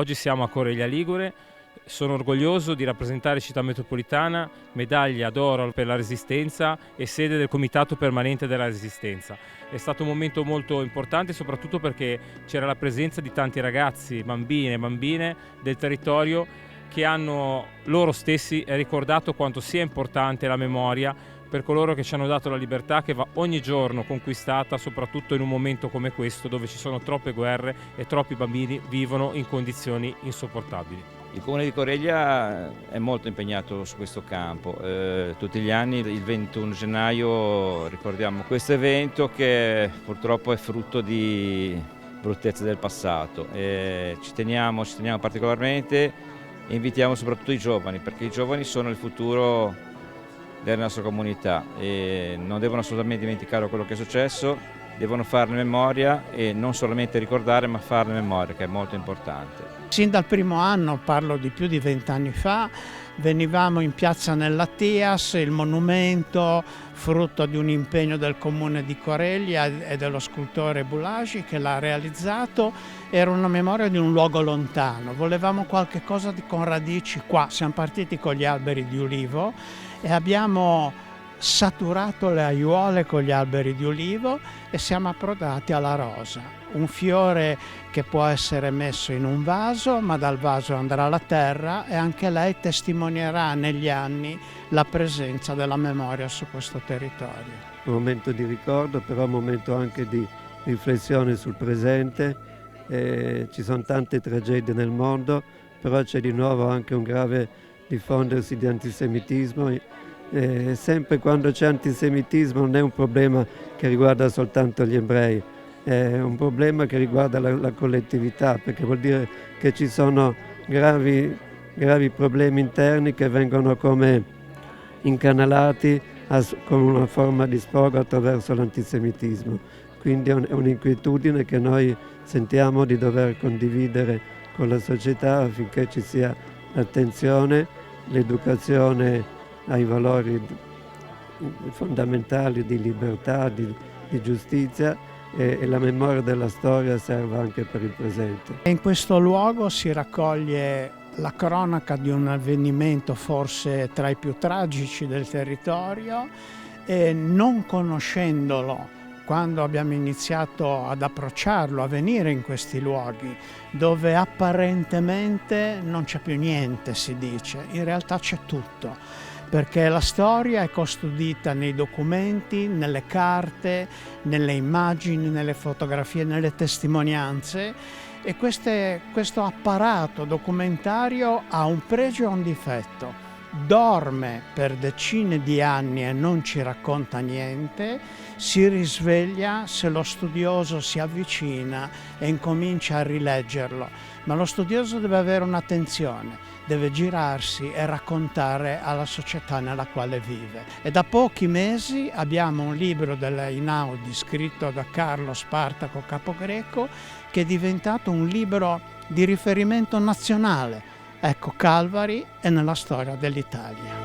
Oggi siamo a Coreglia Ligure, sono orgoglioso di rappresentare Città Metropolitana, medaglia d'oro per la Resistenza e sede del Comitato Permanente della Resistenza. È stato un momento molto importante soprattutto perché c'era la presenza di tanti ragazzi, bambine e bambine del territorio che hanno loro stessi ricordato quanto sia importante la memoria per coloro che ci hanno dato la libertà che va ogni giorno conquistata, soprattutto in un momento come questo dove ci sono troppe guerre e troppi bambini vivono in condizioni insopportabili. Il Comune di Coreglia è molto impegnato su questo campo. Tutti gli anni, il 21 gennaio, ricordiamo questo evento che purtroppo è frutto di bruttezze del passato. Ci teniamo particolarmente e invitiamo soprattutto i giovani, perché i giovani sono il futuro della nostra comunità e non devono assolutamente dimenticare quello che è successo, devono farne memoria e non solamente ricordare ma farne memoria, che è molto importante. Sin dal primo anno, parlo di più di 20 anni fa, venivamo in piazza nella Tias, il monumento frutto di un impegno del comune di Coreglia e dello scultore Bulagi che l'ha realizzato, era una memoria di un luogo lontano, volevamo qualche cosa con radici qua, siamo partiti con gli alberi di ulivo e abbiamo saturato le aiuole con gli alberi di ulivo e siamo approdati alla rosa, un fiore che può essere messo in un vaso, ma dal vaso andrà alla terra e anche lei testimonierà negli anni la presenza della memoria su questo territorio. Un momento di ricordo, però un momento anche di riflessione sul presente. Ci sono tante tragedie nel mondo, però c'è di nuovo anche un grave diffondersi di antisemitismo. Sempre quando c'è antisemitismo non è un problema che riguarda soltanto gli ebrei, è un problema che riguarda la collettività, perché vuol dire che ci sono gravi problemi interni che vengono come incanalati con una forma di sfogo attraverso l'antisemitismo. Quindi è un'inquietudine che noi sentiamo di dover condividere con la società affinché ci sia l'attenzione, l'educazione ai valori fondamentali di libertà, di giustizia e la memoria della storia serve anche per il presente. In questo luogo si raccoglie la cronaca di un avvenimento forse tra i più tragici del territorio e non conoscendolo, quando abbiamo iniziato ad approcciarlo, a venire in questi luoghi dove apparentemente non c'è più niente, si dice, in realtà c'è tutto, perché la storia è custodita nei documenti, nelle carte, nelle immagini, nelle fotografie, nelle testimonianze e questo apparato documentario ha un pregio e un difetto. Dorme per decine di anni e non ci racconta niente, si risveglia se lo studioso si avvicina e incomincia a rileggerlo, ma lo studioso deve avere un'attenzione, deve girarsi e raccontare alla società nella quale vive. E da pochi mesi abbiamo un libro dell'Einaudi scritto da Carlo Spartaco Capogreco che è diventato un libro di riferimento nazionale. Ecco, Calvary è nella storia dell'Italia.